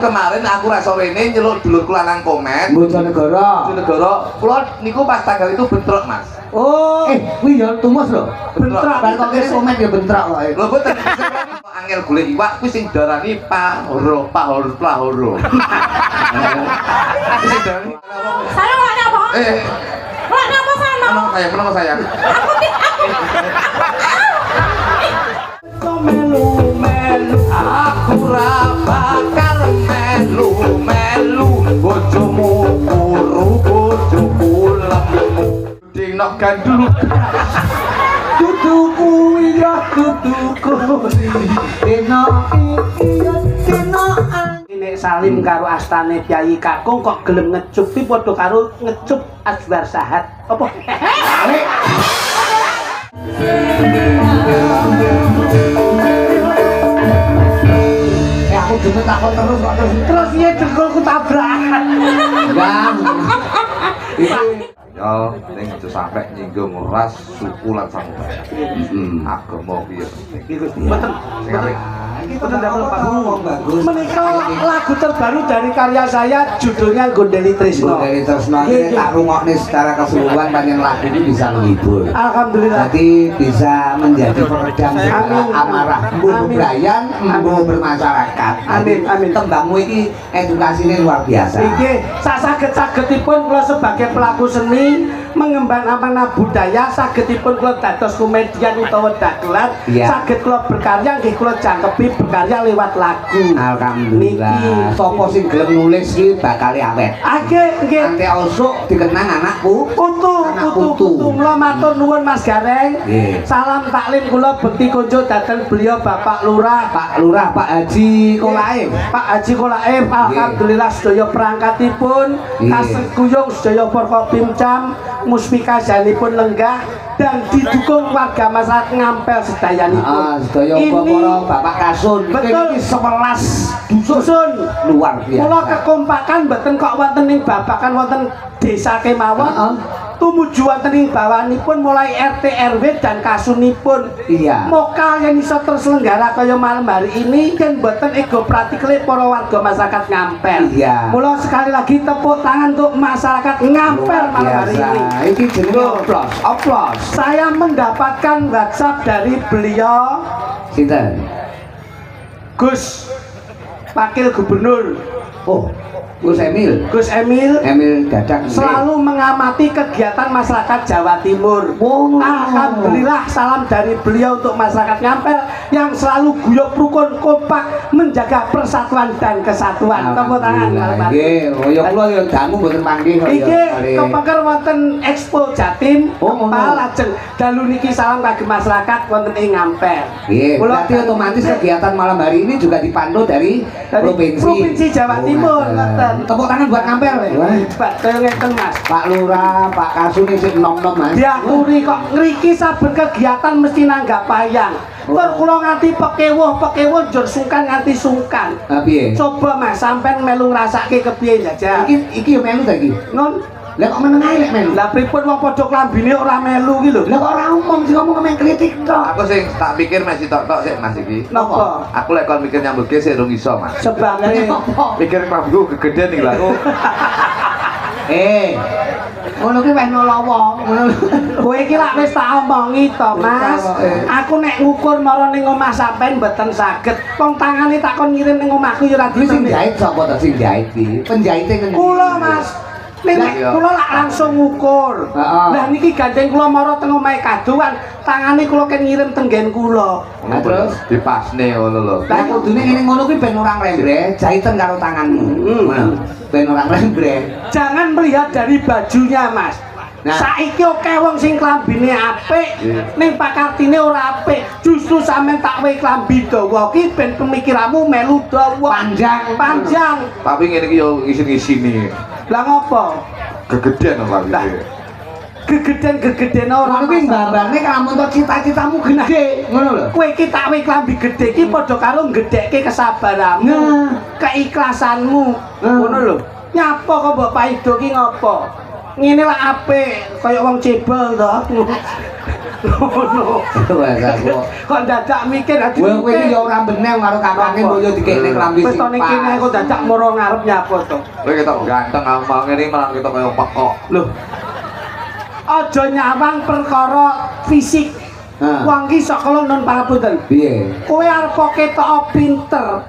Kemarin aku rasa rene nyeluk dulurku lanang komen Bojonegoro. Kula niku pas tanggal itu bentrok, Mas. Oh, kuwi ya tumus lho. Bentrok. Bar kok kene komen ya bentrok kok. Lho boten angel golek iwak kuwi sing darani pahoro. Sing darani. Saya ngene apa? Ngene apa sana? Menang saya. Melu aku ra bakal melu bojomu lemu ding nok gandul Tutuku ya tutuku dina iki dina nek salim karo astane Kyai Kakung kok gelem ngecup iki padha karo ngecup Asbar Sahat apa aku juga takut terus iya dengkulku tabrakan enggak ya ning aja sampe nyinggung ras suku lan samudaya agama piye iki mboten Betul damel panggung bagus. Menika lagu terbaru dari karya saya judulnya Gondeli Tresno. Gondeli Tresno ini tak rungokne secara keseluruhan panjang lagu ini bisa menghibur. Alhamdulillah. Jadi bisa menjadi peredam amarah budaya bermasyarakat. Amin amin. Tembangmu ini edukasinya luar biasa. Iki saged-sagedipun kula sebagai pelaku seni mengemban amanah budaya sagedipun kula dados komedian utawa dagelan saged kula berkarya nggih kula jangkepi berkarya lewat lagu. Alhamdulillah. Sopo sing gelem nulis iki bakal awet. Nggih. Nanti osok dikenang anakku. Putu. Mula matur nuwun Mas Gareng. Salam taklim kula bekti konco dateng beliau Bapak Lurah, Pak Haji Kolaim. Pak Haji Kolaim alhamdulillah sedaya perangkatipun kaseguyung sedaya Forkopimcam Muspika janipun lenggah dan didukung warga masyarakat Ngampel sedayanipun. Sedaya para Bapak Kasun. Betul. 11 dusun luar biasa. Kula kekompakan mboten kok wonten ing babakan wonten desa kemawon. Tumuju wonten ing bawanipun mulai RT RW dan kasunipun. Iya. Mokal yang iso terselenggara kaya malam hari ini kan mboten ego pratikle para warga masyarakat Ngampel. Iya. Mula sekali lagi tepuk tangan untuk masyarakat Ngampel malam hari ini. Iki jenenge oplos. Saya mendapatkan WhatsApp dari beliau sinten? Gus Wakil Gubernur. Oh, Gus Emil Dadang selalu mengamati kegiatan masyarakat Jawa Timur. Alhamdulillah salam dari beliau untuk masyarakat Ngampel yang selalu guyub rukun kompak menjaga persatuan dan kesatuan. Tepuk tangan. Nggih, ya kula ya dangu mboten panggih. Iki kepengker wonten Expo Jatim. Lajeng dalu niki salam kagem masyarakat wonten ing Ngampel. Nggih, berarti otomatis kegiatan malam hari ini juga dipantau dari provinsi Jawa Timur. Tepuk tangan buat Ngampel Pak ngeten Mas. Pak Lurah, Pak Kasune sing nom-nom Mas. Diaturi kok ngriki saben kegiatan mesti nanggap payang. Tur kula nganti pekewuh njur sungkan nganti sungkan. Ha piye? Coba Mas sampean melu ngrasake kepiye jajal. Iki yo melu ta iki. Nun lah kok meneng ae lek melu. Lah pripun wong padha klambine ora melu iki lho. Lah kok ora umum sing ngomong men kritik tok. Aku sing tak pikir masih tok-tok sik Mas iki. Napa? Aku lek kon mikir nyambutke sik rung iso Mas. Sebab pikir klambiku kegedean iki lho aku. Ngono ki wis nolowo. Kowe iki lak wis tak omongi to, Mas. Aku nek ngukur mara ning omah sampean mboten saged. Wong tangane tak kon ngirim ning omahku ya ora bisa. Sing jahit sapa to sing jahit iki? Penjahite ngendi? Kula, Mas. Nek kula lak langsung ngukur. Lah niki gandeng kula mara teng omahe kaduan, tangane kula ken ngirim tenggen kula. Terus dipasne ngono lho. Lah kudune ngene ngono kuwi ben ora ngrembre, jahiten karo tanganmu. Ben ora ngrembre. Jangan melihat dari bajunya, Mas. Nah, saiki oke wong sing klambine apik, ning pakartine ora apik. Justru sampean tak wehi klambi dawa ki ben pemikiranmu melu dawa. Panjang. Tapi ngene iki yo isin-isine. Lah ngopo? Kegedean kok iki. Gegeden ora kuwi mbambane kamu to cita-citamu gede ngono lho. Kowe iki tak wehi klambi gedhe iki padha karo ngedhekke kesabaranmu, keikhlasanmu. Ngono lho. Nyapa kok mbok paido ki ngopo? Ngene lah apik kaya wong cebol to. Ngono. Wes aku. Kok dadak mikir ati. Kowe iki ya ora bener karo kakange mbok yo dikekne klambi wis to ning kene kok dadak moro ngarep nyapa to. Kowe ketok ganteng gampang ngene malah ketok kaya pekok. Lho. Aja nyawang perkara fisik. Wong ki sok kala nun pangapunten. Piye? Kowe arep ketok pinter.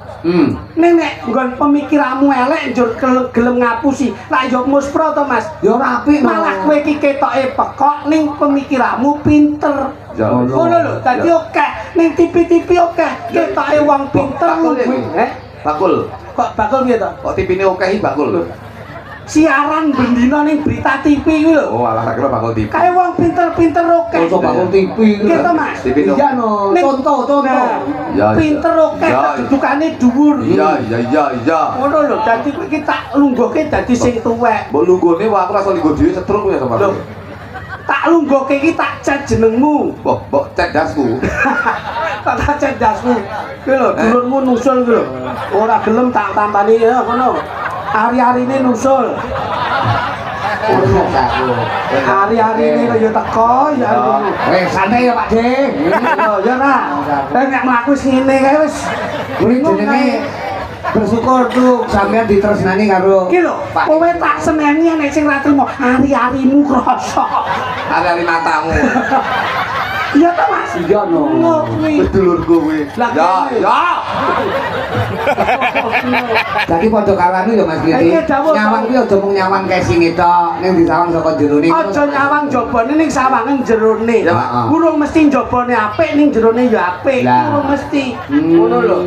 Nek nggon pemikiranmu elek njur gelem ngapusi. Lah yo muspro to, Mas. Ya ora apik Malah kowe iki ketoke pekok ning pemikiranmu pinter. Ngono lho, dadi akeh ning TV-TV akeh ketoke wong pinter kuwi. Bakul. Kok bakul piye to? Kok tipine akeh bakul. Siaran bendina ning berita TV kuwi lho. Oh, alah tak kira bakul TV. Kae wong pinter-pinter akeh. Contoh bangun TV. Gitu, Mas. Iya no, contoh. Ya, pinter akeh kedudukane dhuwur. Iya. Ngono lho, dadi kowe iki tak lungguhke dadi sing tuwek. Mbok lunggone wae aku rasa lungguh dhewe setruk ya sama. Lho. Tak lungguhke iki tak cet jenengmu. Mbok cek dasku. Tak cet dasmu. Kuwi lho, dulurmu nusul kuwi lho. Ora gelem tak tampani ya ngono. Hari-harine nusul. Hari-harine kok ya teko ya ngono. Santai ya Pak De. Lho, ya ora. Nek mlaku wis ngene kae wis. Kuwi jenenge bersyukur tuh sampean ditresnani karo Iki lho, kowe tak seneni nek sing ra trimo hari-harimu krasa. Hari-hari matamu. Iya ta, Mas? Iya no. Bedulurku kuwi. Ya. Jadi padha kalane ya Mas Kiti. Nyawang kuwi aja mung nyawang casing tok, ning disawang saka jerone. Aja nyawang jabane ning sawangen jerone. Ya, Urung mesti jabane apik ning jerone ya apik. Urung mesti. Ngono lho.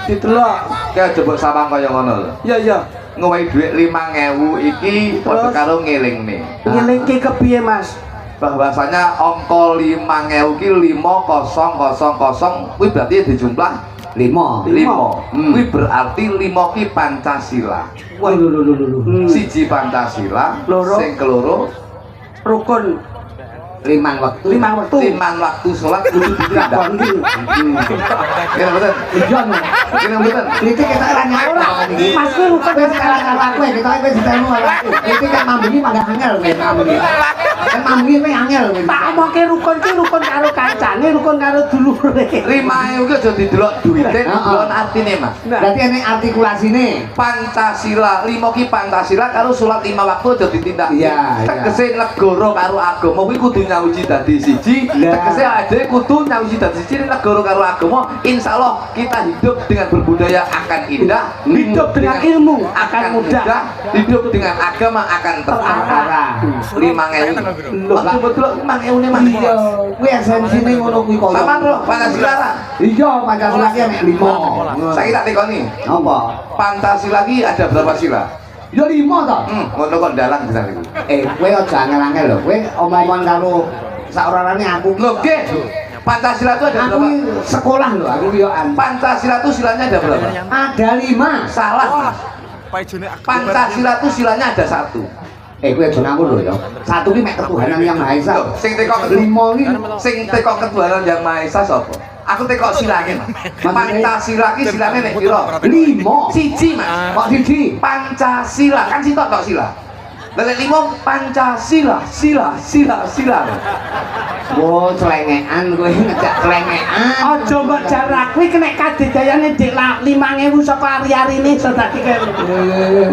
Didelok. Ki aja mbok sawang kaya ngono lho. Iya. Ngowahi dhuwit 5.000 iki padha karo ngelingne. Ngelingke kepiye, Mas? Bahwasanya angka 5.000 ki 5000 kuwi berarti dijumlah 5. Kuwi berarti 5 ki Pancasila. Wah, lho. Siji Pancasila, sing keloro rukun limang waktu. 5 waktu. 5 waktu salat kudu ditindak. Kira betul? Iya no. Kira betul? Iki kita ora nyawang. Mas kuwi rukun Wis kalah karo aku, kita wis ditemu karo aku. Iki kan mambengi malah angel kowe mambengi. Kan mambengi kowe angel kowe. tak omongke rukun ki rukun karo kancane, rukun karo dulure. 5.000 ki aja didelok duwite, delok artine, Mas. Berarti ini artikulasine. Pancasila, 5 ki Pancasila karo salat 5 waktu aja ditindak. Iya. Tegese negara karo agama kuwi kudu nyawiji dadi siji. Tegese ade kudu nyawiji dadi siji negara karo agama. Insyaallah kita hidup dengan berbudaya akan indah, Hidup dengan ilmu akan mudah. hidup dengan agama akan terarah. 5.000. Loh, betul 5.000 ne Mas. Iya, kuwi esensine ngono kuwi kok. Sama lho Pancasila. Iya, Pancasila ki nek 5. Saiki tak tekoni. Apa? Pancasila ki ada berapa sila? Ya 5 to. Ngono kok dalang bisa niku. Kowe aja angel-angel lho. Kowe omong-omong karo saorane aku. Loh, nggih. Pancasila itu ada Aku berapa? sekolah lho, aku yo Pancasila itu silanya ada berapa? ada 5. Salah. Pancasila itu silanya ada 1. Kowe aja ngawur lho ya. Satu ki mek ketuhanan yang Maha Esa. Loh, sing teko 5 ki sing teko ketuhanan yang Maha Esa sapa? Aku teko silane. Pancasila ki silane nek pira? 5. Siji, Mas. Kok siji? Pancasila kan sitok tok sila. Lek 5 Pancasila, sila. Oh, celengean kowe ngejak celengean. Aja mbok jarak kuwi kena kadidayane dik 5.000 saka hari-harine iso dadi kene.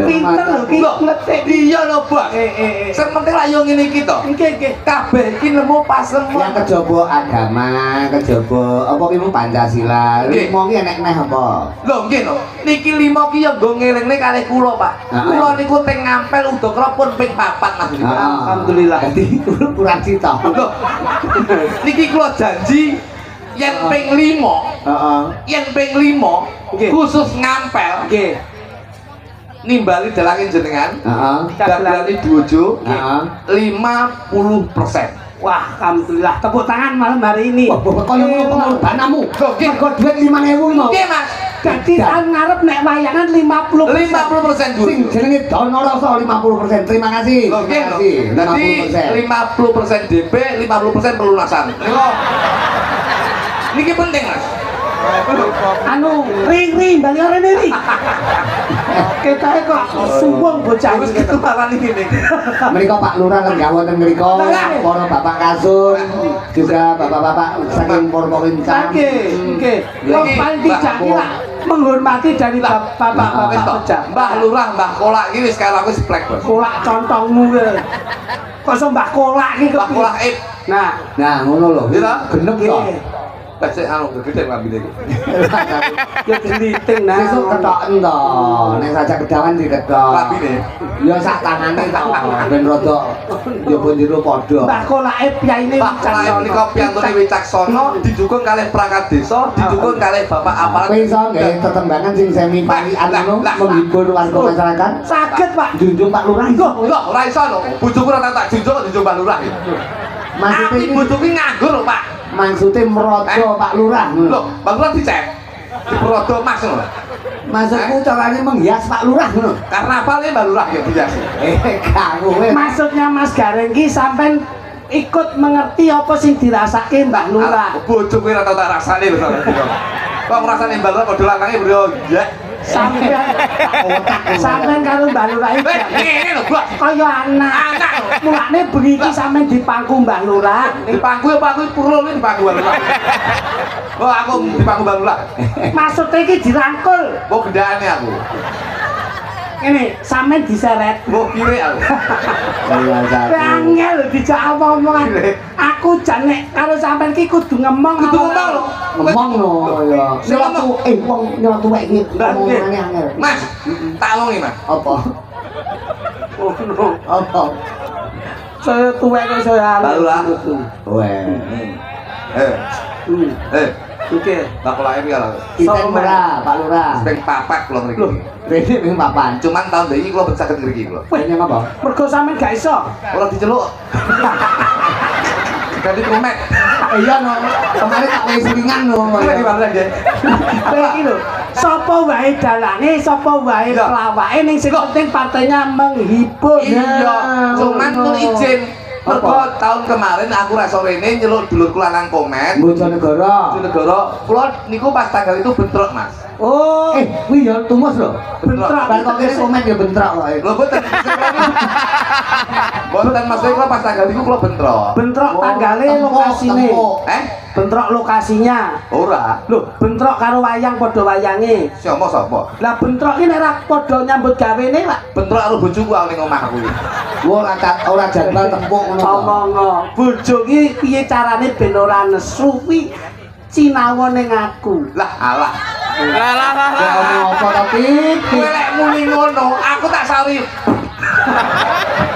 Pinter lho ki ngletik. Iya lho, Bos. Sing penting lah yo ngene iki to. Nggih. Kabeh iki nemu pas nemu. Yang kejaba agama, kejaba apa ki mung Pancasila. 5 ki enek neh apa? Lho nggih lho. Niki 5 ki ya nggo ngelingne kalih kula, Pak. Kula niku teng ngampel udakara pun ping 4 Mas. Alhamdulillah. Dadi kurang cita. Lho. Niki kula janji yen ping 5. Heeh. Yen ping 5 khusus ngampel. Nggih. Nimbali dalange jenengan. Heeh. Dagelane bojo. Heeh. 50%. Wah, alhamdulillah. Tepuk tangan malam hari ini. Wah, kaya ngono pengorbananmu. Kok Mergo dhuwit 5.000 mau. Nggih, Mas. Dadi tahun ngarep nek wayangan 50%. 50% dulu. Sing jenenge Dono Rasa 50%. Terima kasih. Oke, Terima kasih. jadi 50% DP, 50% pelunasan. Niki penting, Mas. Anu, ring bali ora ri. Ketae kok suwung bocah Wis iki. ketumparan iki ning. Mereka Pak Lurah lenggawa ten mriko, para Bapak Kasun, juga bapak-bapak saking Purwolingga. Nggih. Wong paling tidak kira menghormati dari bapak-bapak Wis tok. pejabat. Mbah Lurah, Mbah Kolak iki wis karo aku seplek, Bos. Kolak contongmu kowe. Kok iso mbah kolak iki Mbah Kolak ip. Nah, ngono lho. Iya. Genep to. Besek anu gede lambine iki. ya geliting nah. Sesuk ketoken to. Nek saja kedawan diketok. Lambine. Ya sak tangane to. Ben rada njaba jero padha. Mbah kolake piyaine Mbah Kolak menika piyantune wicaksana, didukung kalih perangkat desa, didukung kalih bapak aparat. Apa iso nggih tetembangan sing semi parian ngono menghibur warga masyarakat? Saged, Pak. Junjung Pak Lurah iso. Enggak, ora iso lho. Bojoku ora tak junjung kok dijung Mbah Lurah. Maksudnya Tapi ini bojoku nganggur lho, Pak. maksudnya merodo Pak Lurah. Lho, Mbah Lurah dicek. Diprodo Mas ngono. Maksudku caranya menghias Pak Lurah ngono. Karnaval iki Mbah Lurah ya biasa. Kamu Maksudnya Mas Gareng ki sampean ikut mengerti apa sing dirasake Mbah Lurah. Bojoku ora tau tak rasane lho. Kok ngrasane Mbah Lurah padha lanange bro. Ya. Sampean karo Mbah Lurah iki Ngene lho, Bos. kaya anak. Anak. Mulane bengi iki sampean dipangku Mbah Lurah. Dipangku apa aku purul iki dipangku Mbah Lurah. Oh, aku dipangku Mbah Lurah. Maksudnya iki dirangkul. Oh, gendane aku. Ini sampean diseret. Oh, kire aku. Angel dijak omong-omongan. Aku jane karo sampean ki kudu ngomong. Kudu ngomong lho. ngomong no ya. Nyelatu wong nyelatu wae iki omongane angel. Mas, tak longi, Mas. Apa? Oh no. Apa? Saya tuwek kok saya Mbah Lurah. Weh. Oke. Mbah Kolak iki lho. Kita ora Pak Lurah. Ping papat kula mriki. Rene ping papan. Cuman tahun iki kula becaket mriki kula. Kayaknya apa? Mergo sampean gak iso. Ora diceluk. Ganti komet. Iya no. Kemarin tak wae selingan no. Komet di mana nggih? Kayak iki lho. Sapa wae dalange, sapa wae Iya. pelawake ning sing penting partainya menghibur. Iya, cuman pun izin. Mergo tahun kemarin aku ra sore rene nyeluk dulur kula nang komen. Bojonegoro. Negara, kula niku pas tanggal itu bentrok, Mas. Oh, Kuwi ya tumus lho. Bentrok. Bar kok kene komen ya bentrok kok. Lho boten. Boten Mas kula pas tanggal iku kula bentrok. bentrok tanggale lokasine. Bentrok lokasinya. Ora. Loh, bentrok karo wayang padha wayange. Siapa sapa? Lah bentrok ki nek ra padha nyambut gawene lah. Bentrok karo bojoku aku ning omahku iki. Ora jadwal tempuk ngono. Omong bojo ki piye carane ben ora nesu kuwi cinawa ning aku. Lah alah. Ya ono apa tapi Kowe lek muni ngono, aku tak sawi.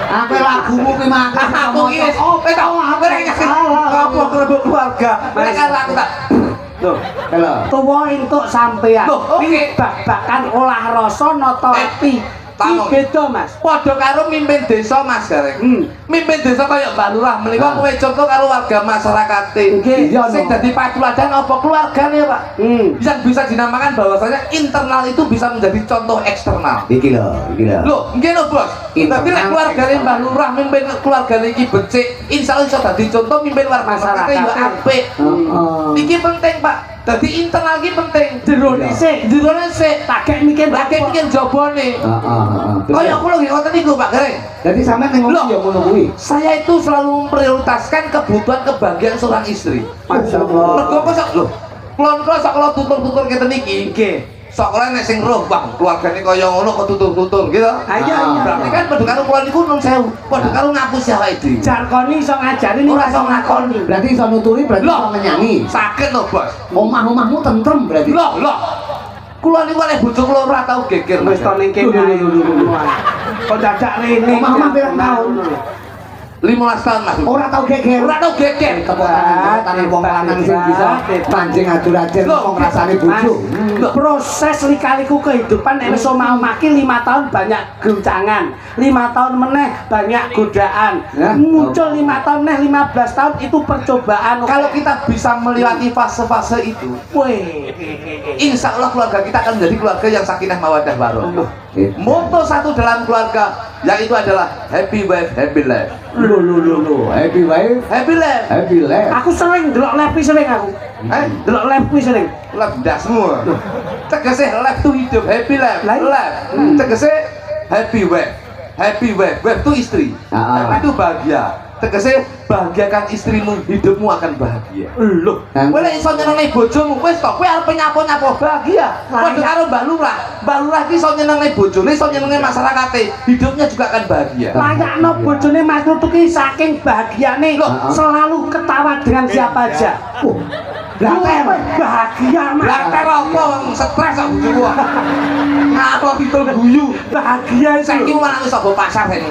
apa lagumu ki mah Aku iki wis tak kowe lek nyakin apa kerebut keluarga. Nek aku tak Loh, Halo. tuwa entuk sampean. Loh, Iki babakan olah rasa nata ati. Iki Tanggung. beda, Mas. padha karo mimpin desa Mas Gareng. Mimpin desa kaya Mbak Lurah menika kowe contoh karo warga masyarakat. Nggih, iya, Sing no. dadi patuladan apa keluargane, Pak? Yang bisa dinamakan bahwasanya internal itu bisa menjadi contoh eksternal. Iki lho. Loh, nggih lho, Bos. Internal, Tapi nek keluargane Mbah Lurah mimpin keluargane iki becik, insyaallah iso dadi contoh mimpin warga masyarakat ya apik. Iki penting, Pak. Dadi internal iki penting. Jerone sik, Dirone sik, tak gek mikir lagi mikir jabone. Heeh. Kaya kula nggih ngoten niku, Pak Gareng. Jadi sampean ning Loh. ngono ya ngono kuwi. Saya itu selalu memprioritaskan kebutuhan kebahagiaan seorang istri. Masyaallah. Mergo kok sok lho. Kulon-kulon sok kula tutur-tutur ngeten iki. Nggih. Sok kula nek sing roh, Bang, keluargane kaya ngono kok tutur-tutur gitu. Ayo, Berarti kan padha karo kula niku nun sewu. Padha karo ngapusi awake dhewe. jarkoni iso ngajari ning Ora iso ngakoni. Berarti iso nuturi berarti iso menyanyi. Sakit lho, Bos. Omah-omahmu tentrem berarti. Loh. Kula niku nek bojo kula ora tau geger. Wis to ning kene. Kok dadak rene. Omah-omah pirang tahun? 15 tahun, Mas. Ora tau geger. Ora tau geger. Kekuatan wong lanang sing bisa mancing adu-aden Loh, wong rasane bojo. Loh, proses lika-liku kehidupan nek wis omah-omah ki 5 tahun banyak goncangan, 5 tahun meneh banyak godaan, Ya, muncul 5 tahun meneh 15 tahun itu percobaan. Kalau kita bisa melewati fase-fase itu, weh, insya Allah keluarga kita akan menjadi keluarga yang sakinah mawaddah warohmah. Moto satu dalam keluarga, yang itu adalah happy wife happy life. Lho, happy wife, Happy life. happy life. Aku sering delok live sering aku. Delok live sering. Life dasmu. Tegese life itu hidup, happy life. Life. Tegese happy wife. Happy wife. Wife itu istri. Happy itu bahagia. Tegese bahagiakan istrimu, hidupmu akan bahagia. Lho, Kowe lek iso nyenengne bojomu, wis to kowe arep nyapo-nyapo bahagia. Padha karo Mbak Lurah. Mbak Lurah iki iso nyenengne bojone, iso nyenengne masyarakate, hidupnya juga akan bahagia. layakno bojone Mas Nutu ki saking bahagiane selalu ketawa dengan siapa aja. Blater bahagia Mas. Blater apa wong stres kok bojoku. Ngapa pitul guyu. Bahagia Saiki itu. malah wis obo pasar ini.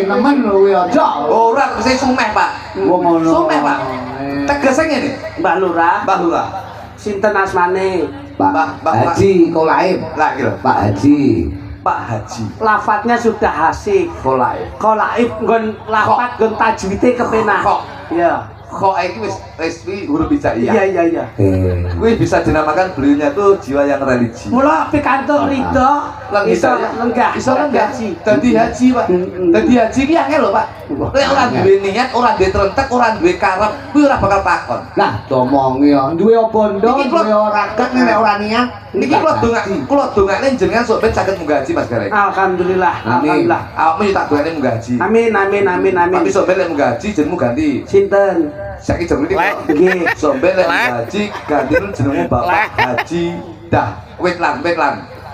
Nemen lho kuwi aja. Ora tegese sumeh, Pak. Wong ngono. Sumeh, Pak. Tegese ngene. Mbak Lurah, Mbah Lurah. sinten asmane? Pak Haji Kolaib. Lah iki lho. Pak Haji. Pak Haji Lafadznya sudah asik. Kolaib. Kolaib nggon lafadz nggon tajwide kepenak. Kok. Iya. Kok iki wis huruf hijaiyah. Iya. Kuwi bisa dinamakan beliaunya tuh jiwa yang religi. Mula pikantuk ridho iso lenggah. Iso lenggah. Dadi haji, Pak. Dadi haji ki angel lho, Pak. Lek ora duwe niat, ora duwe trentek, ora duwe karep, kuwi ora bakal takon. Lah, domongi ya. Duwe bondo, Iki kula- duwe ora gak nek ora niat. Niki kula dongakne jenengan sok ben saged munggah haji Mas Gareng. Alhamdulillah. Amin. Alhamdulillah. Awakmu yo tak dongakne munggah haji. Amin. Tapi sok ben lek munggah haji jenengmu ganti. Sinten? Saiki jenengmu iki. Nggih. Sok ben lek munggah haji ganti jenengmu Bapak Haji Dah Wetlan.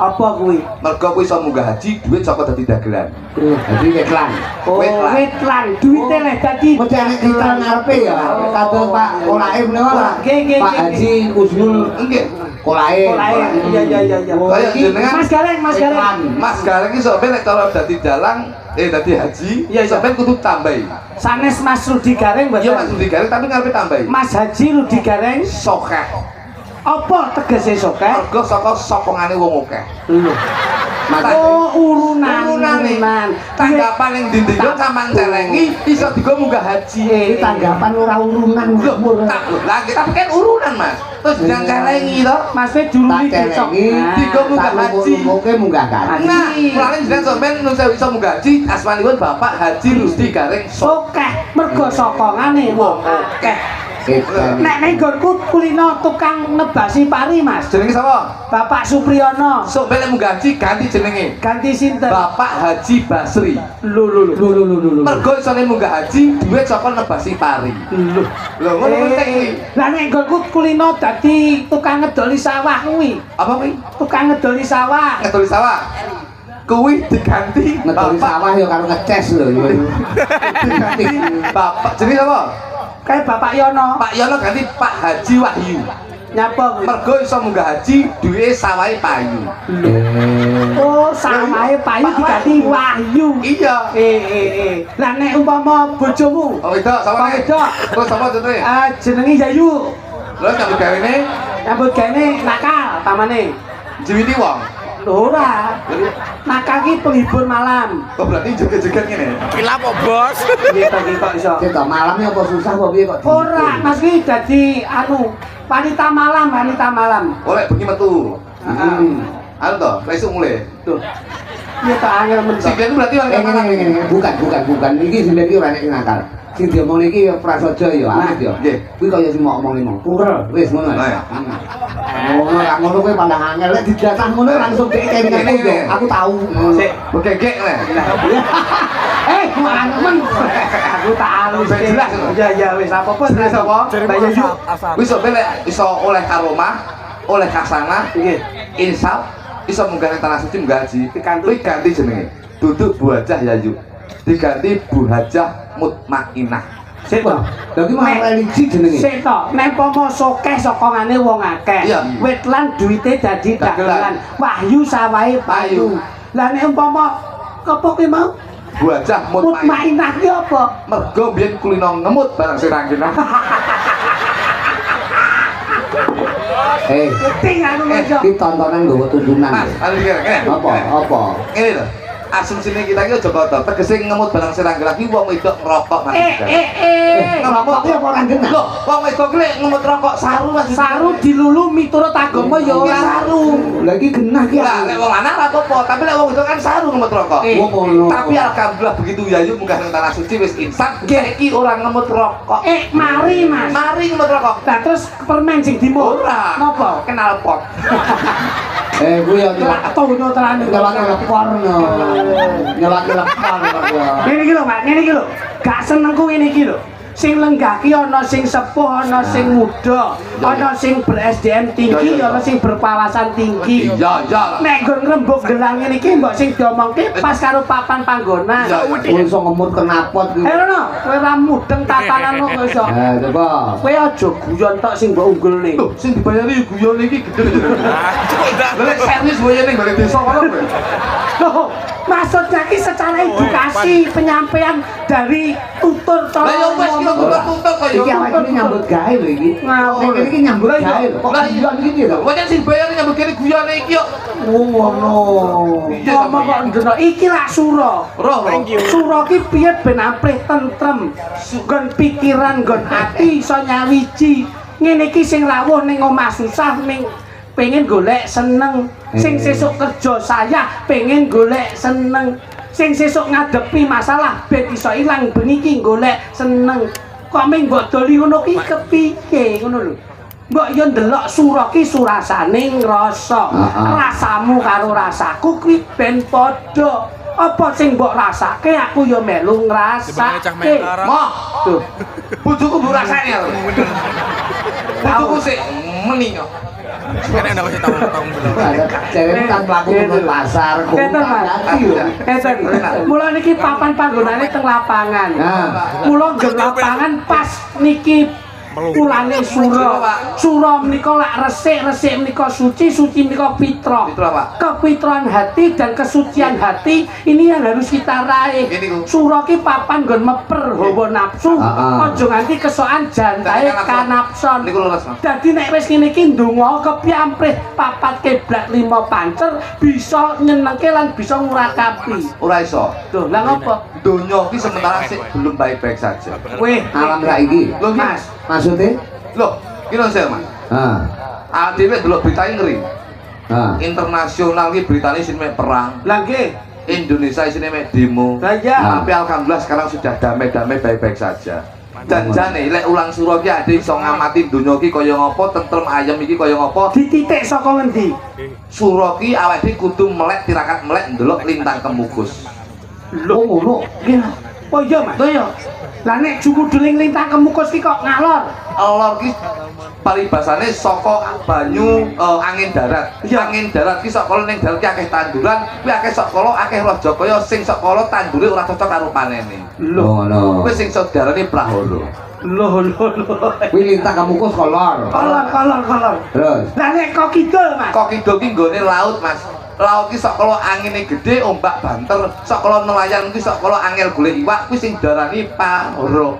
Apa kuwi? Mergo kuwi iso munggah haji, duit saka dadi dagelan. Jadi wetlan. Oh, Wetlan. wetlan. Duite leh dadi. Mesti ana kita ngarepe ya. Kados Pak Kolaib niku lah. Nggih. Pak Haji Kusnul Nggih. Kolaib. Iya. Oh, Kaya iki jenengan Mas Gareng. Wetlan. Mas Gareng iki sok ben lek cara dadi dalang dadi haji, Iya. sok ben kudu tambahi. Sanes Mas Rudi Gareng Iya Mas mboten. Rudi Gareng tapi ngarepe tambahi. Mas Haji Rudi Gareng Sokeh. apa tegese sokeh? Mergo saka sokongane wong akeh. Lho. Oh, urunan. Tanggapan yang dinding sampean celengi iso digo munggah haji. Iki tanggapan ora urunan Lho, lah kita kan urunan Mas. Terus jangan celengi to. Mas Fe juruli tak besok. celengi. Digo munggah haji. Muga munggah haji. Nah, mulane jenengan sampean nusa iso munggah haji, asmanipun Bapak Haji Rusdi Gareng Sokeh mergo sokongane wong akeh. Nek ning nggonku kulino tukang nebasi pari, Mas. Jenenge sapa? Bapak Supriyono. Sok ben munggah haji ganti jenenge. Ganti sinten? Bapak Haji Basri. Lho. Mergo isone munggah haji duit saka nebasi pari. Lho. Lho ngono penting kuwi. Lah nek nggonku kulino dadi tukang ngedoli sawah kuwi. Apa kuwi? Tukang ngedoli sawah. Ngedoli sawah. Kuwi diganti Ngedoli sawah ya karo ngeces lho. diganti Bapak jenenge sapa? Kayak Bapak Yono. Pak Yono ganti Pak Haji Wahyu. Nyapa kuwi? Mergo iso munggah haji duwe sawahe payu. Oh, sawahe payu diganti Wahyu. Iya. Lah nek umpama bojomu Oh wedok sapa nek? Wedok. Terus sapa jenenge? jenenge Yayu. Lho nyambut gawene Nyambut gawe nakal pamane. jiwiti wong. Lho ora. Nakal ki penghibur malam. Oh berarti joget-joget ngene. Gitu kok iso. Kita malamnya apa susah apa piye kok? Ora, Mas ki dadi wanita malam. Oleh bengi metu. Heeh. Anu to, besok mulai. Tuh. Iya tak angel men. Sing itu berarti orang Ngene. Bukan. Iki sampeyan iki ora nek nakal. Sing diomong iki ya prasaja ya, amit ya. Nggih. Kuwi kaya sing mau ngomong Purel, wis ngono. Nah, ya. Ngono ra ngono kuwi pandang angel lek dijatah ngono langsung dhek kene yo. Aku tahu. Sik, begegek le. Men. Aku tak alus. Jelas. Ya wis apa-apa. Jelas apa? Mbak Yayu. Wis sok ben lek iso oleh karomah, oleh kasana, Nggih. insaf iso munggah ning tanah suci munggah haji. Diganti. Kuwi ganti jenenge. Duduk Bu Hajah Yayu. Diganti Bu Hajah Mutmainah. Sik to. Lagi mah religi jenenge. Sik to, nek pomo sokeh sokongane wong akeh. Iya. Wetlan duwite dadi Dagelan. dagelan. Wahyu sawahe payu. Lah nek umpama apa ki mau? Bu Hajah Mutmainah. Mutmainah ki apa? Mergo biyen kulino ngemut barang sirang kena. Ting anu Iki tontonan nggawa tuntunan. Mas, anu iki kene. Apa? Ini lho. asumsine kita iki aja kotor. Tegese ngemut barang sing ranggelah iki wong wedok ngerokok Mas. Ngerokok ki apa ora genah? Loh, wong wedok ki lek ngemut rokok saru Mas. Saru dilulu miturut agama ya ora saru. Lah iki genah ki. Lah lek wong lanang ora apa-apa, tapi lek wong wedok kan saru ngemut rokok. Tapi alhamdulillah begitu yayu munggah nang tanah suci wis insaf, iki ora ngemut rokok. Mari Mas. Mari ngemut rokok. Lah terus permen sing dimut. Ora. Napa? Kenal pot. Kuwi ya Lah tono terane. nyelak lepor no. Nyelak lepor kok ya. Ngene iki lho, Mas, ngene iki lho. Gak senengku ngene iki lho. Sing lenggah ki ana sing sepuh, ana sing muda, ana sing ber-SDM tinggi, ana sing berwawasan tinggi. Iya, iya. Nek nggon ngrembug gelang ngene iki mbok sing diomongke pas karo papan panggonan. Iso ngemut kenapot ki. Rono, kowe ra mudeng tatananmu kok iso. Coba. Kowe aja guyon tok sing mbok unggulne. Loh, sing dibayari guyon iki gede. Lek servis bayane balik desa kono kowe. Loh, maksudnya ki secara edukasi penyampaian dari tutur cara Lah yo wis ki tutur kaya Iki awake dhewe nyambut gawe lho iki. Ngawur. Nek iki nyambut gawe lho. Kok guyon iki lho. Kok sing bayar nyambut kene guyone iki yo. Ngono. ngomong kok ndono iki lak sura. Roh. Sura ki piye ben amprih tentrem, nggon pikiran, nggon ati iso nyawiji. Ngene iki sing rawuh ning omah susah ning pengen golek seneng, sing sesuk kerja saya pengen golek seneng, sing sesuk ngadepi masalah ben iso ilang bengi iki golek seneng. Kok ming mbok doli ngono ki kepiye ngono lho. Mbok yo ndelok sura ki surasane ngrasa. Rasamu karo rasaku kuwi ben padha. Apa sing mbok rasake aku yo melu ngrasake. Moh. Tuh. Bojoku mbok rasane lho. Bojoku sik meni kok. Enak ndak kasih tahu bener. Cewek kan pelaku ke pasar kok. Eten. Mula niki papan panggonane teng lapangan. Mula nggon lapangan pas niki Pulane sura menika lak resik menika suci menika fitrah. Kepitran hati dan kesucian hati ini yang harus kita raih. Sura ki papan nggon meper hawa nafsu. Aja nganti kesokan jantahe kanapson. Dadi nek wis ngene iki ndonga kepiamprih papat kiblat 5 pancer bisa nyenengke lan bisa ngurakapi. Ora iso. Tuh, lah ngopo? Donya ki sementara sik belum baik-baik saja. Weh, alam saiki. Lho, Mas. Maksudnya? Loh, kira sih Mas. Dhewe delok berita ngeri. Internasional ki beritane sing mek perang. Lah nggih. Indonesia isine mek demo. Lah iya. Tapi alhamdulillah sekarang sudah damai-damai baik-baik saja. Dan jane lek ulang sura ki ade iso ngamati donya ki kaya ngopo, tentrem ayem iki kaya ngopo. Dititik saka ngendi? Sura ki awake kudu melek tirakat melek ndelok lintang kemukus. Lho ngono. Nggih. Oh iya, Mas. Iya. Lah nek jumudeling lintang kemukus ki kok ngalor. Alor ki paribasane saka banyu angin darat. Angin darat ki saka ning darat ki akeh tanduran, kuwi akeh saka akeh raja kaya sing saka tandure ora cocok karo panene. Lho ngono. Kuwi sing saudarane prahara. Loh. Kuwi lintang kemukus kolor. Kolor. Terus. Lah nek kok kidul, Mas. Kok kidul ki nggone laut, Mas. Laut ki sok kala angine gede, ombak banter, sok kala nelayan ki sok kala angel golek iwak, kuwi sing darani pahoro.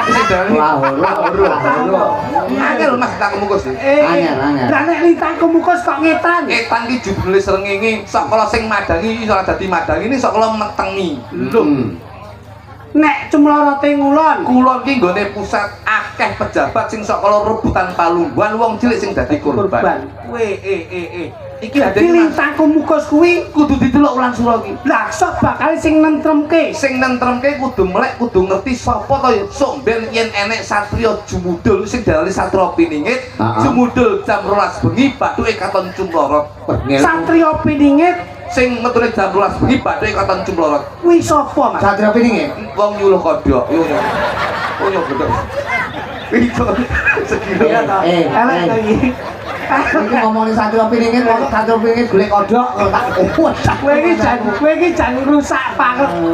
Sing darani pahoro. Angel Mas tak kemukus iki. Angel. Lah nek lintang kemukus kok ngetan. Ngetan ki judule srengenge, sok kala sing madangi iso dadi madangi ini sok kala metengi. Lho. Nek cumlorote ngulon ki nggone pusat akeh pejabat sing sok kala rebutan palungguhan wong cilik sing dadi korban. Iki dadi lintang kemukus kuwi kudu didelok ulang sura ki. Lah sok bakal sing nentremke. Sing nentremke kudu melek, kudu ngerti sapa to sok ben yen enek satriya jumudul sing diarani satriya piningit, jumudul jam 12 bengi bathuke katon cumlorot. Satriya piningit sing meture jam 12 bengi bathuke katon cumlorot. Kuwi sapa, Mas? Satria piningit. Wong nyuluh kodhok. Oh yo gedhe. Itu sekilo. Elek to iki. Iki ngomongin satria piningit, satria piningit golek kodhok tak. Kowe iki jan rusak pakem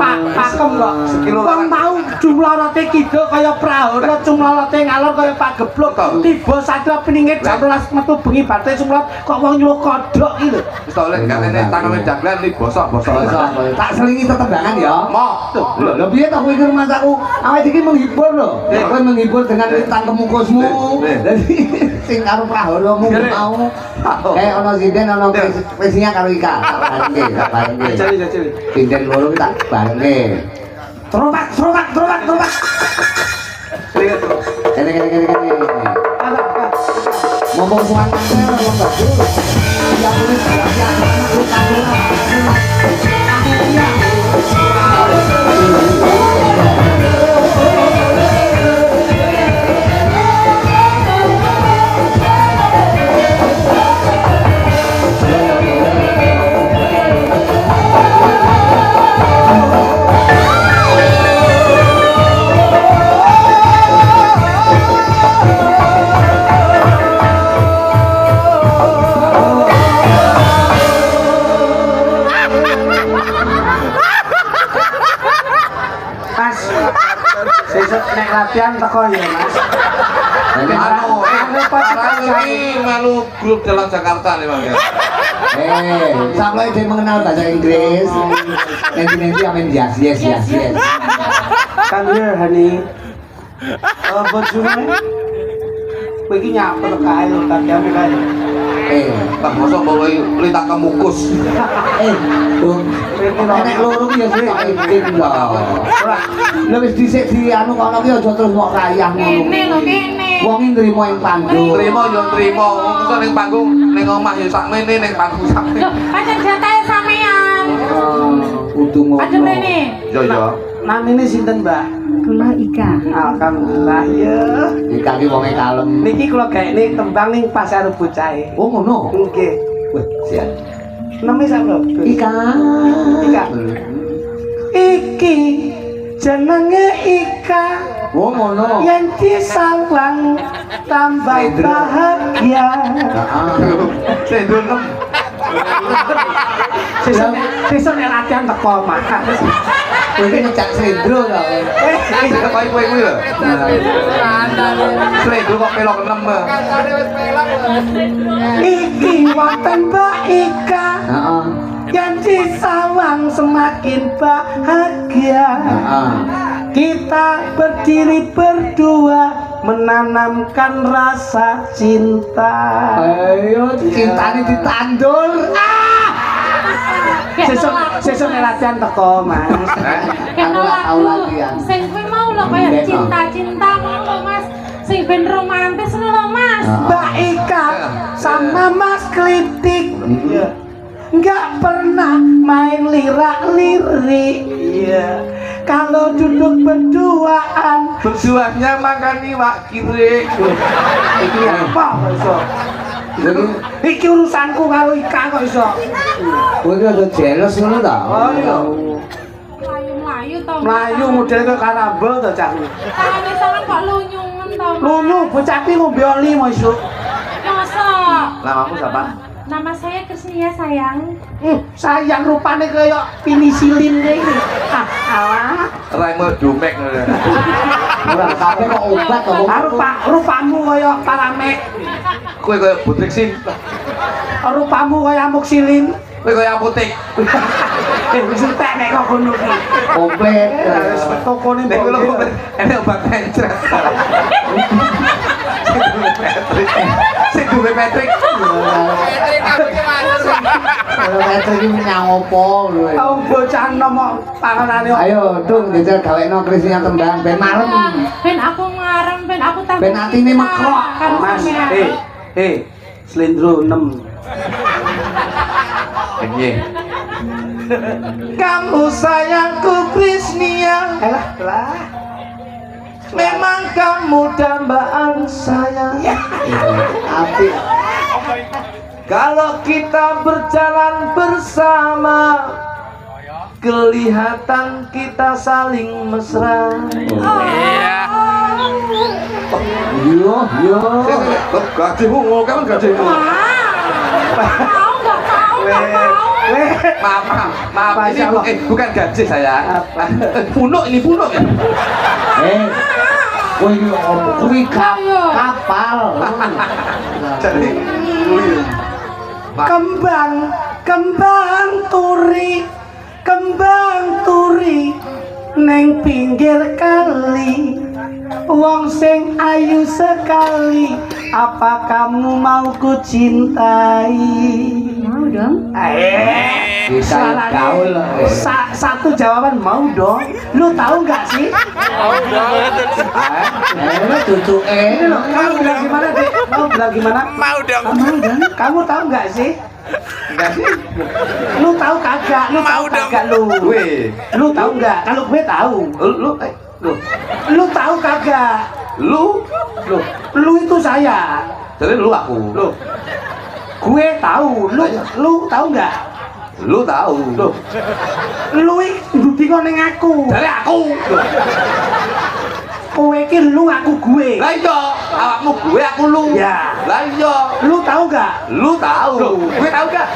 kok. Wong mau jumlorote kidul kaya prahara, jumlorote ngalor kaya pageblok. Tiba satria piningit jam 12 metu bengi bathe sumlot kok wong nyuluh kodhok iki lho. Wis to lek katene tangane daglan iki bosok-bosok. Tak selingi tetembangan ya. Moh. Lho piye to kowe iki rumahku? Awake iki menghibur lho. Kowe menghibur dengan lintang kemukusmu. Dadi sing karo praharamu. mau ono sinden ono presinya karo Ika. Tak barengke. Jajali. Sinden loro ki tak barengke. Tropak. Kene. Ngomong suan kantor ngomong bagus. Ya boleh Sesuk nek latihan teko ya, Mas. Malu grup dalam Jakarta nih Bang ya. sampai dia mengenal bahasa Inggris. Nanti amin yes. Kan dia Hani. Bojone. Kowe iki nyapa to kae lho tadiane kae. Bang mosok bawa lintang kemukus. Nek loro ki ya sik tak penting lho. Lha wis dhisik di anu kono ki aja terus mok rayah ngono. Kene. Wong iki nrimo ing panggung. Trimo yo trimo. Mosok ning panggung ning omah yo sakmene ning panggung sakmene. Pancen jatahe sampean. Kudu ngono. Pancen rene. Yo. Namine sinten, Mbak? Kula Ika. Alhamdulillah ya. Ika ki wonge kalem. Niki kula gaekne tembang ning pasar bocahe. Oh ngono. Nggih. Wah, siap. Nami sapa? Ika. Iki jenenge Ika. Oh ngono. Yen disawang tambah bahagia. Sendulem. Sesuk nek latihan teko Mas. Kowe iki ngecak slendro to. Kowe kuwi lho. Slendro kok pelok 6. Iki wonten Mbak Ika. Heeh. Yang disawang semakin bahagia. Kita berdiri berdua menanamkan rasa cinta. Ayo cintane ditandur. Sesuk latihan teko Mas. Kena Aku latihan. Sing kuwi mau lho kaya cinta-cinta ngono Mas. Sing ben romantis lho Mas. Mbak Ika sama Mas Klitik nggak pernah main lirak-lirik. Iya. Kalau duduk berduaan, Berduanya makan iwak kiri. iki apa kok iso? Iki urusanku karo Ika kok iso. Kowe iki aja jealous ngono ta? Oh iya. Mlayu-mlayu to. Melayu model kok karambol to cak. Tangannya sangat kok lunyungan to. Lunyu bocah iki ngombe oli mo isuk. Masa? Namamu siapa? Nama saya Krisnia sayang. Sayang rupane kaya penisilin iki. Alah. Raimo Dumek. Ora kabeh kok obat kok. Rupamu kaya paramek. Kowe kaya Butriksin. Rupamu kaya amoksilin. Kowe kaya apotek. Wis entek nek kok ngono ki. Komplit. Wis tokone Nek kula kok enek obat encret. Sing duwe Patrick. Patrick iki nyang opo lho. Tau bocah nomor panganane. Ayo, Dung, njajal gawekno Krisnya tembang ben marem. Ben aku ngarem, ben aku tambah. Ben atine mekrok. Karo Mas, sampean. Slendro 6. Piye? Kamu sayangku Krisnia. Lah. Memang kamu dambaan saya. Apik. Kalau kita berjalan bersama, kelihatan kita saling mesra. Yo. Gajimu ngono kan gajimu. Maaf. Ini bukan gaji saya. Punuk ini punuk ya. Kowe iki opo? Kuwi kapal. Jadi Kembang turi neng pinggir kali. Wong sing ayu sekali, apa kamu mau ku cintai? Mau dong. Bisa gaul. Satu jawaban mau dong. Lu tahu nggak sih? Cucu Ini loh, kamu bilang gimana dek? Kamu bilang gimana? Mau dong. Kamu tahu nggak sih? Nggak sih? Lu tahu kagak? Lu tahu Mau dong. kagak lu? Gue. Lu tahu nggak? Kalau gue tahu. Lu tahu kagak? Lu Lu itu saya. jadi lu aku. Gue tahu. Lu tahu nggak? Lu tahu. Lu ndudi kok ning aku. Dari aku. Kowe iki lu aku gue. Lah iya, awakmu gue aku lu. Ya. Lah iya, Lu tahu nggak? lu tahu. Gue tahu gak?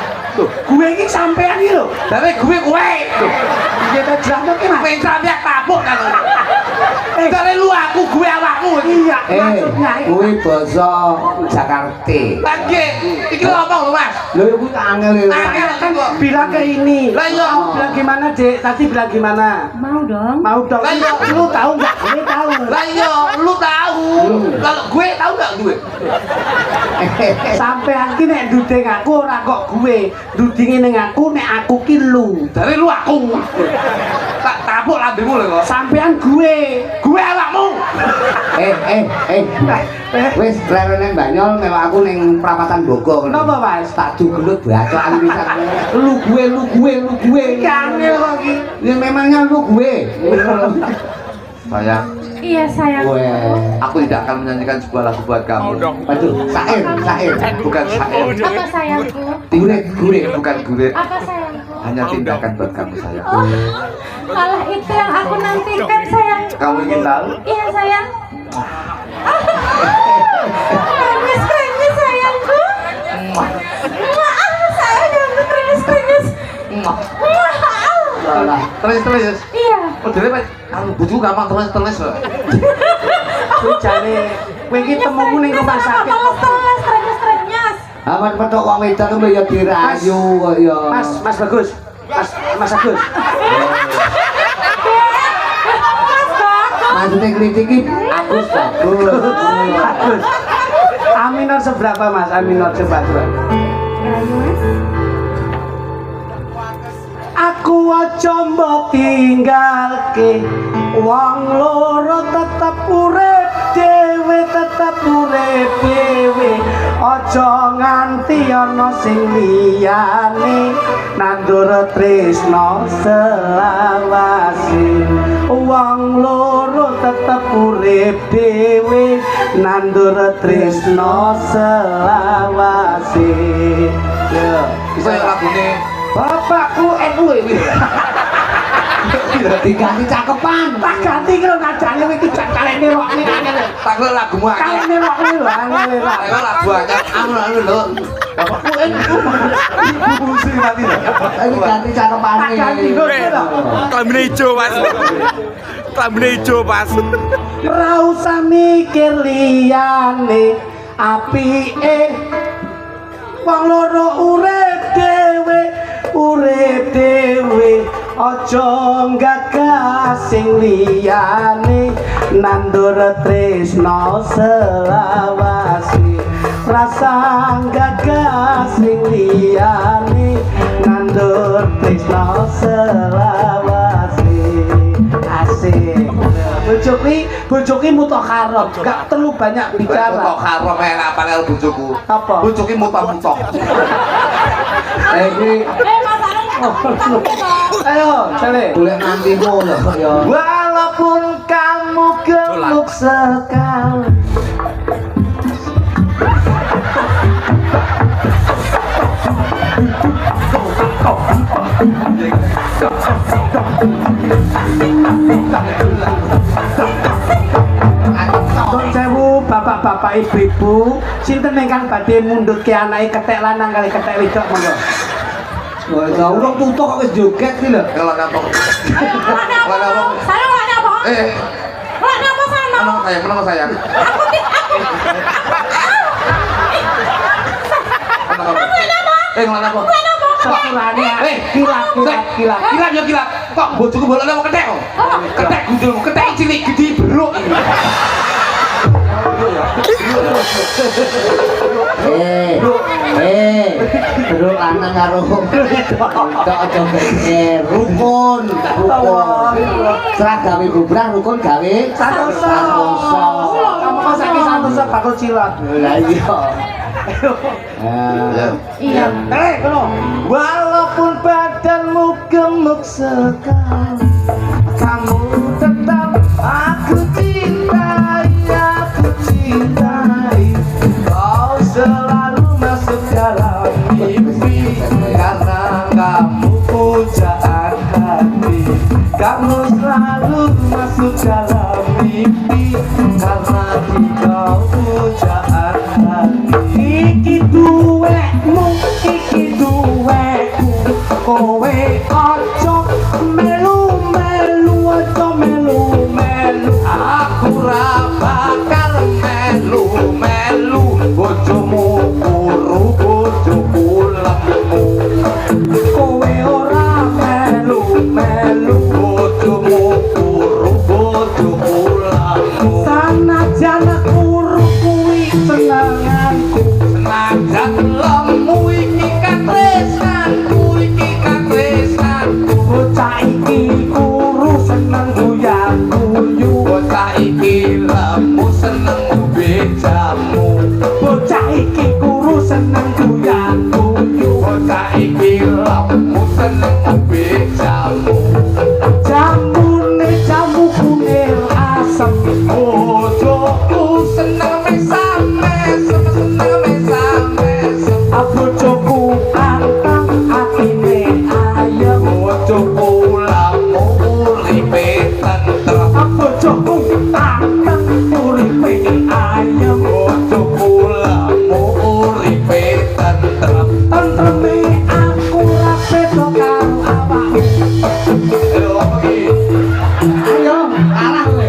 Gue iki sampean iki lho. Dari gue. Kita jelasno ki Mas. Main sampean tabuk kan. Dari lu aku gue awakmu. Iya, maksudnya kuwi basa Jakarta. Lagi, iki ngomong lu Mas. Lho kuwi angel. Angel kan kok. bilang ke ini. Lah iya. Kamu bilang gimana, Dek? Tadi bilang gimana? Mau dong. Mau dong. Lah iya. Lu tahu nggak? Gue tahu. Lah iya, lu tahu. Kalau gue tahu gak gue? Sampean ki nek nduding aku ora kok gue. Ndudinge ning aku nek aku ki lu. Dari lu aku. Tak tabuk lambemu lho kok. Sampean gue. Gue awakmu. Wis leren nang Banyol mewah aku ning Prapatan Bogor. Kenapa, Mas? Tak dugelut bacokan pisan. Lu gue. Kangil kok ki. Ya memangnya lu gue. Sayang, Iya sayang. aku tidak akan menyanyikan sebuah lagu buat Mau kamu. dong. Waduh, sair. Bukan syair. Apa sayangku? Gure, bukan gure. Apa sayangku? Hanya tindakan buat kamu sayang. Oh, malah itu yang aku nantikan sayang. Kamu ingin tahu? Iya sayang. Keringes sayangku. Sayangku keringes. Terus. Iya. Oh, jadi Pak, kamu butuh gampang terus. Kuwi jane kowe iki temumu ning rumah sakit. Teles. Aman petok wong wedok ku ya dirayu kok ya. Mas Bagus. Mas Agus. Maksudnya kritik iki Agus bagus. Bagus. Aminor seberapa, Mas? Aminor coba. Aku aja mbok tinggalke wong loro tetep urip dhewe aja nganti ana sing liyane nandur tresno selawase wong loro tetep urip dhewe nandur tresno selawase ya Bisa yang lagune. bapakku NU iki. Diganti cakepan. Tak ganti karo nadane iki carane rokne angel. Tak lo lagumu akeh. Kalene rokne lho angel. Ayo lagu akeh. Anu lho. Bapakku NU. Busi mati lho. Iki ganti cakepane. Tak ganti kok lho. Klambine ijo, Mas. Klambine ijo, Mas. Ora usah mikir liyane apike wong loro urip dhewe aja gagas sing liyane nandur tresno selawase rasa gagas sing liyane nandur tresno selawase asik bojoku mutokharab gak perlu banyak bicara Kok karo enak panel bojoku. Apa? Bojoku mutok-mutok. Iki ayo cale golek nantimu lho ya. walaupun kamu gemuk sekali Nun sewu bapak-bapak ibu-ibu sinten ingkang badhe mundhutke anake ketek lanang kali ketek wedok monggo. Wah, urung tutuk kok wis joget iki lho. Kalau ngapa? Saya nggak nyapa. Nggak nyapa sama. Kenapa sayang? Aku Kenapa? Kenapa? Sekurangnya Eh, kilat. Kilat ya kilat. Kok bojoku bolane mau kethek kok. Kethek gundul, kethek cilik gede beruk. Bro lanang karo tok aja bener. Rukun. Seragame bubrah rukun gawe Santoso. Kamu kok saiki santoso bakul cilok. Lah iya. Iya. Kono. Walaupun badanmu gemuk sekali, kamu tetap aku cintai, kau selalu masuk dalam mimpi karena kamu pujaan hati. Kamu selalu masuk dalam mimpi karena kau pujaan hati. Iki duwekmu, iki duwekku, kowe ojo melu-melu, ojo melu-melu. Aku ra bakal melu-melu, bojomu kuru, bojoku lemu. Kowe ora melu-melu, bojomu kuru, bojoku lemu. Sanajan kuru kuwi senenganku, senajan lemu iki katresnanku, iki katresnanku. Bocah iki kuru seneng guyang-guyu, bocah iki lemu seneng bejamu. Bocah iki kuru seneng guyang-guyu, bocah iki lemu seneng bejamu. Jamune jamu kunir asem, bojoku seneng mesam-mesem, seneng mesam-mesem. Bojoku anteng atine ayem, bojoku lamu uripe tentrem. Bojoku anteng uripe ayem, bojoku lamu uripe tentrem. Tentreme aku ra beda karo awakmu. Ayo, kalah kowe.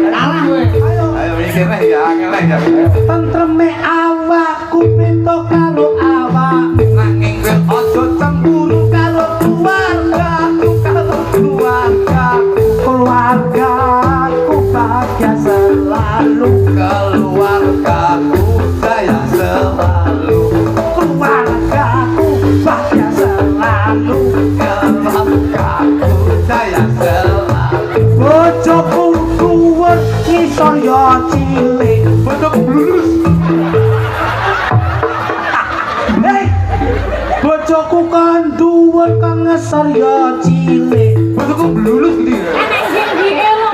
Kalah kowe. Ayo mikirnya ya, angel ya. Tentreme awakku beda karo awakmu. Nanging kowe aja cemburu karo keluargaku, karo keluargaku. Keluargaku bahagia selalu, keluargaku jaya selalu. Keluargaku bahagia selalu, keluargaku jaya selalu. Bojoku dhuwur ngisor yo cilik, bojoku blulus. Hei, bojoku kan dhuwur kang ngesor yo cilik, bojoku blulus gede. Enek sing dielok.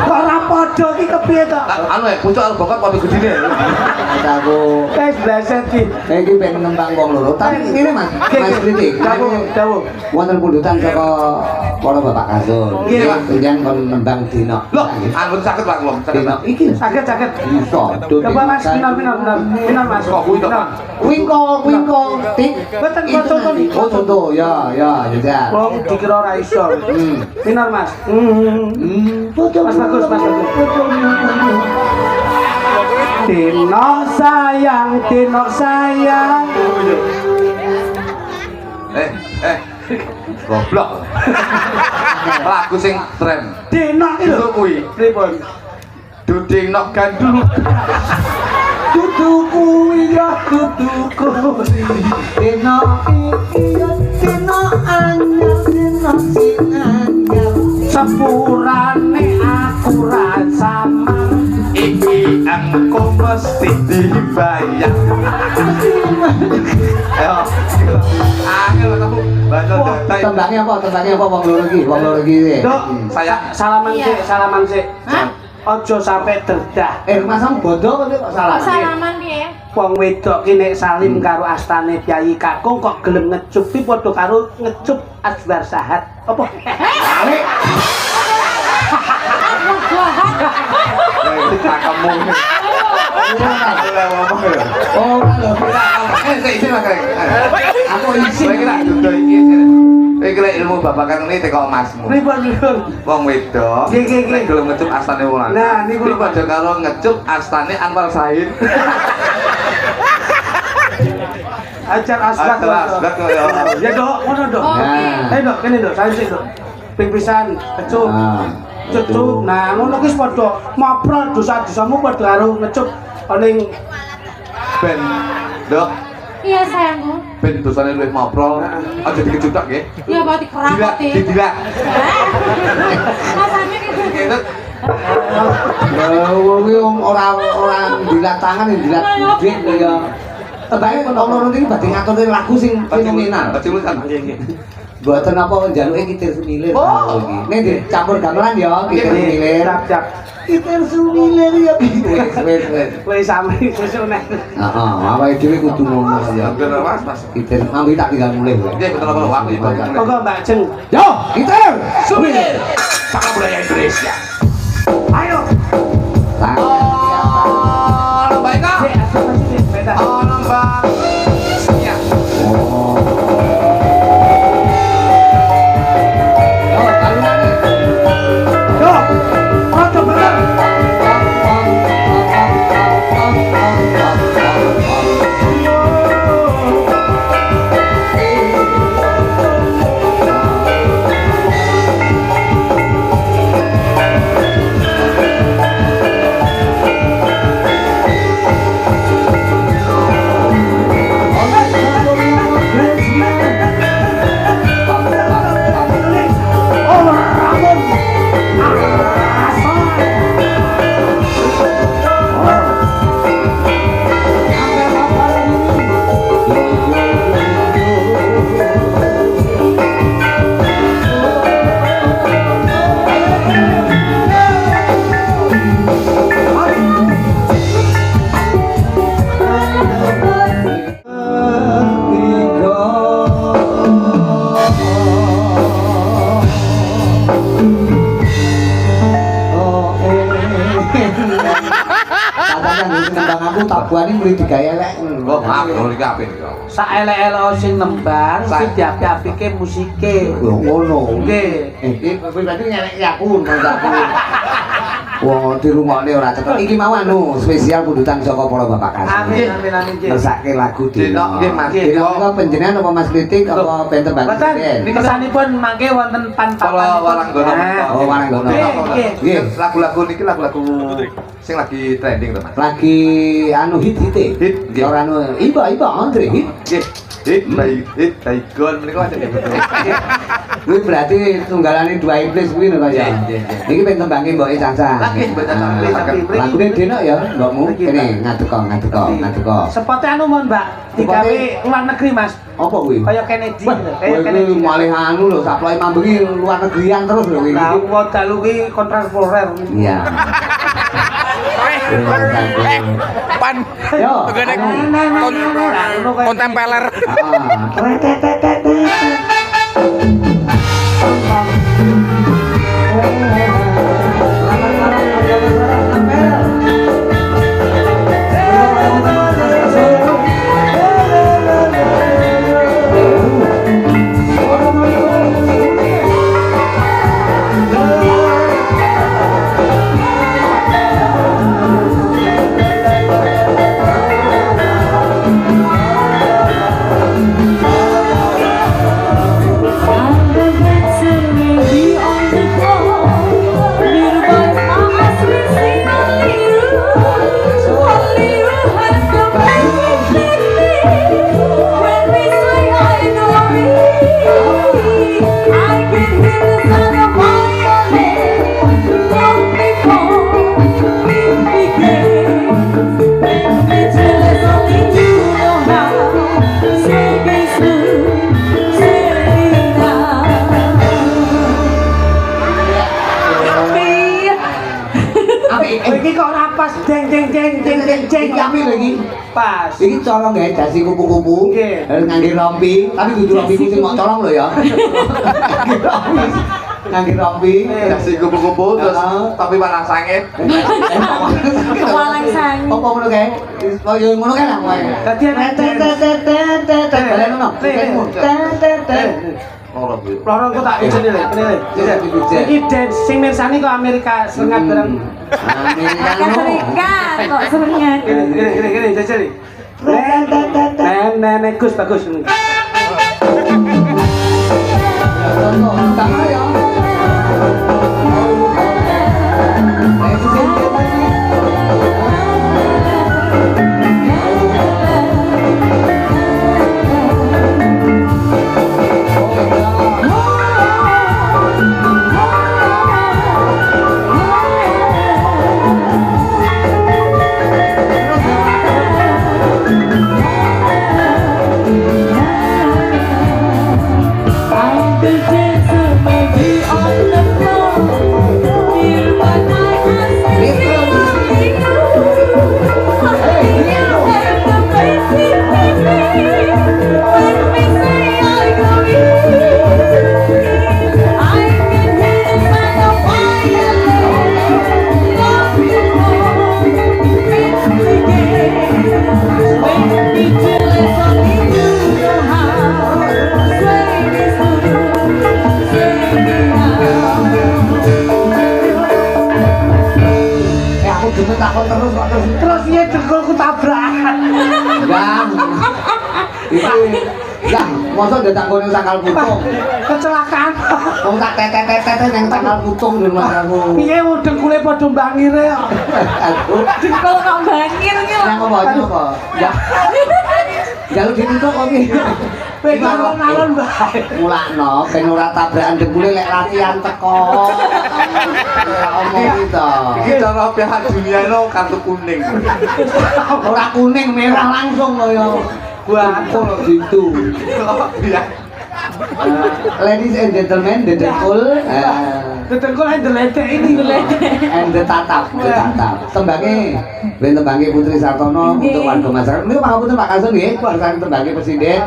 Ora padha iki kepiye to? Anu ya, pucuk albokat apa gedine? Aku Guys, bleset iki. iki pengen nembang wong loro. Tapi ini Mas, Mas Kritik. Dawuh. Wonten pundutan saka para bapak kasur. Nggih, Pak. Kemudian kon nembang dina. Loh, ampun sakit Pak kula. Dina iki Sakit. iso. Coba Mas, pinar Mas. Kok kuwi to, Pak? Wingko, tik. Mboten kok contoh nih. Oh contoh, ya, juga. Wong dikira ora iso. Pinar Mas. Mas bagus. Dino sayang. Goblok. Lagu sing tren. Dino iki lho. Kuwi. Pripun? Duding nok gandul. Dudu kuwi ya dudu kuwi. Dina iki ya dina anyar, dina sing anyar. Sepurane aku ra samang, Iki engko mesti dibayar. Ayo. Angel kamu baca data. Tembangnya apa wong loro iki? Dok, Saya salaman sik. Hah? Ojo sampe derdah. Mas kamu bodoh kok salah. Salaman piye? Wong wedok ki nek salim karo astane Kyai Kakung kok gelem ngecup ki padha karo ngecup Asbar Sahat. Apa? Kamu. Oh, kalau Aku isi kira dudu iki lek ilmu babakan ini teko masmu. Pripun? Wong wedok Nggih. nek gelem ngecup astane wong lanang. Nah, niku lho, padha karo ngecup astane Anwar Zahid. Ajar asbak. Ya dok, ngono dok. Ayo dok, kene dok, saya sik dok. Ping pisan kecup. Kecup. Nah, ngono ki padha maprol dosa-dosamu padha karo ngecup ning Ben, Dok. Iya sayangku. Ben dosane luwih maprol. Aja dikecup tok nggih. Iya berarti kerakot ya. Didilak. Rasanya gitu. Kuwi ora dilat tangan dilat duit ya. Tebake kono iki badhe ngaturke lagu sing fenomenal. Mboten apa njaluke kitir sumilir iki. Nek dicampur gamelan ya kitir sumilir. Siap. Kitir sumilir ya. Wis sampe sesuk nek. Heeh, awake dhewe kudu ngono ya. Mas. Kitir ambil tak tinggal mulih. Nggih, betul apa waktu itu. Monggo Mbak Jeng. Yo, kitir Sumilir. Pakai budaya Indonesia. Ayo. Lomba Eka. Lomba. Setia. Aku tabuhane mulai digawe elek. Oh, maaf, kalau iki apik kok. Saelek-elek sing nembang mesti diapik-apike musike. Lho ngono. Nggih. Iki berarti ngeleki aku aku. Wong dirungokne ora cetha. Iki mau anu spesial pundutan saka para bapak kasih. Amin nggih. Ngesake lagu Dino nggih Mas. Dino panjenengan apa Mas Kritik apa benten Bang? Mboten, kesanipun mangke wonten Kalau Waranggono. Oh, Waranggono. Nggih. Lagu-lagu niki lagu-lagu sing lagi trending to Mas. Lagi anu hit. Hit, nggih. Ora anu Iba Andre hit. Nggih. Hit Baygon menika aja betul. Kuwi berarti tunggalane dua iblis kuwi lho ya. Iki ben tembange mboke Caca. Lagi betul Lagune Denok ya, mbokmu. Kene ngaduk. Sepote anu mon, Mbak. Digawe luar negeri, Mas. Apa kuwi? Kaya Kennedy. Kaya Kennedy malih anu lho, saploi mambengi luar negerian terus lho iki. Lah wong dalu kuwi kontrasporer. Iya. Pan. Yo. Kontempeler. Iki kok ora pas jeng. Tapi lho iki Pas. iki colong gawe dasi kupu-kupu. Nggih. Ngangge rompi, tapi kudu rompi sing mok colong lho ya. Ngangge rompi, Dasi kupu-kupu terus tapi warna sangit. Walang sang. Apa ngono kae? Kaya ngono kae lah kowe. Dadi Balen ngono. Ora kuwi. lorong kok tak ijeni lho, kene lho. Iki dance sing mirsani kok Amerika Serikat bareng. Amerika Serikat kok serengat. Gini jajal. Nenek Gus bagus. Terus dia dengkulku tabrakan. Enggak, masa udah tanggone sangkal putung. Kecelakaan. Wong tak tetet yang sangkal putung di rumah aku. Piye dengkule padha mbangire kok. Aduh, Dengkul kok bangir ki lho. nang opo apa? Ya. Jaluk ditutuk kok iki. Wis alon-alon bae. Mulakno ben ora tabrakan dengkule lek latihan teko. Omong gitu. Iki cara pihak dunia itu kartu kuning. Ora kuning merah langsung lho ya. Gua kok gitu. Iya. Ladies and gentlemen, the dengkul Dengkul ndeledek ini and the tatap. Tembange Putri Sartono untuk warga masyarakat. Niku pangapunten Pak Kasum nggih, parsane tembange presiden.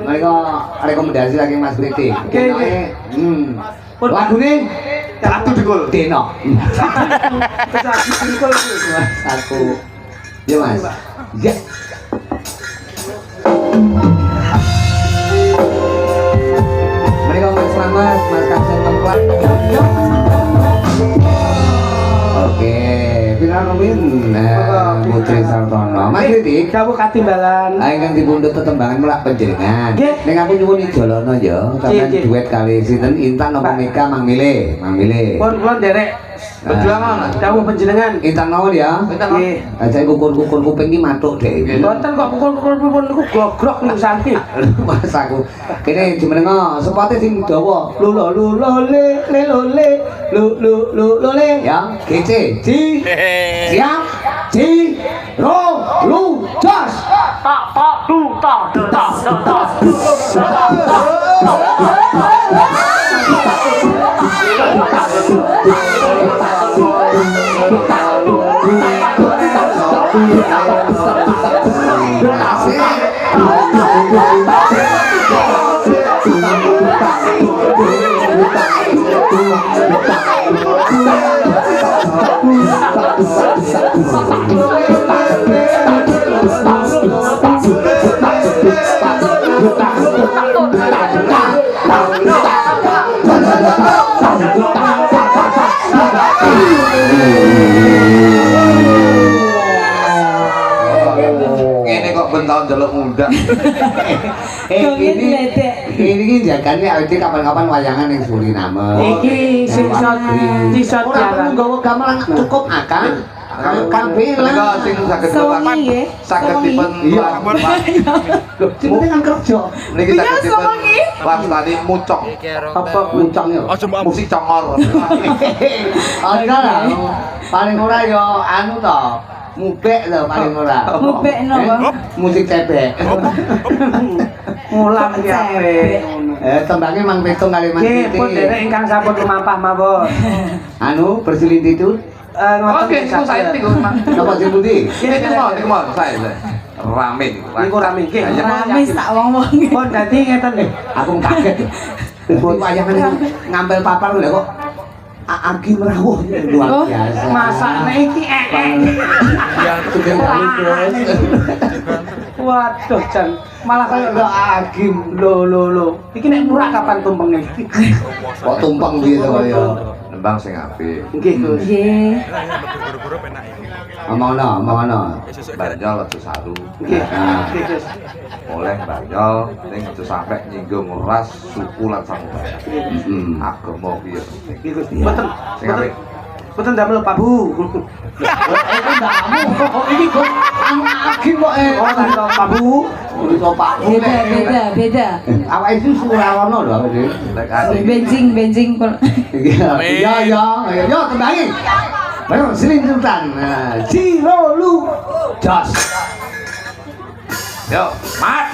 Mereka rekomendasi saking Mas Priti. Lagune Satu dengkul. Deno. Satu dengkul. Satu. Ya Mas. Ya. Mereka selamat Mas Kasum Templat. Oke, Pilar Rumin Putri Sartono. Mas Kritik, Dawuh katimbalan. ingkang dipundhut tetembangan mulak panjenengan. Nggih. Ning aku nyuwun ijolono ya, sampeyan Nggih. duet kali sinten Intan napa Mika Mang Mile. Pun kula nderek Perjuangan. dawuh panjenengan. Intan mawon ya. Nggih. Aja kukur-kukur kuping ki matuk dek. Mboten kok pukul-pukul pun niku gogrok niku saking. Mas aku. Kene jumenengo sepote sing dawa. Lulo le lu le ya. Kece. Ji. Siap. Ji. Ro lu jos. Ini kok bentang jaluk muda. Ini jagane awake kapan-kapan wayangan ning Suriname. Iki sing iso Ora perlu nggawa gamelan cukup akang. Kabeh lah. Sing saged Songi nggih. saged dipun Jenenge kan kerja. niki Iya, saged dipun songi. wastani mucok. Apa muncangnya? Aja mbak Musik congor. Ada lah. Paling ora ya anu to. Mubek to paling ora. Mubek napa? Musik tebek. mulang ki ape. Tembange Mang Petung kali Mas Nggih, pun Titi. derek ingkang sampun lumampah mawon. Anu berselintitut. Ngoten Oke, itu saya niku. Napa sing pundi? Niku mau saya. Rame Niku rame nggih. Rame sak wong-wong. Pun dadi ngeten nggih. Aku kaget. Wayangan itu ngampel papar lho kok Agi merawuh luar biasa. Masakne iki Sugeng kali terus. Waduh, Jan. Malah kaya Kok Agi lho. Iki nek murah kapan tumpenge? kok tumpeng piye to kaya. Nembang sing apik. Nggih, Gus. Nggih. Omongono. Banjol aja saru. Nggih. Ah. Nggih, Gus. Oleh banjol ning aja sampe nyinggung ras suku lan sanubari. Heeh. Agama piye? Nggih, Gus. Iya. Mboten. Sing apik. Mboten damel Pak Bu. Iki ndamu. Iki kok agi kok Oh, damel Pak Bu. Iso Pak Bu. Beda. Awake iki surawono lho awake dhewe. Lek ati. Benjing. Ya, tembangi. Ayo selintutan. Ciro lu. Jos. Yo, mat.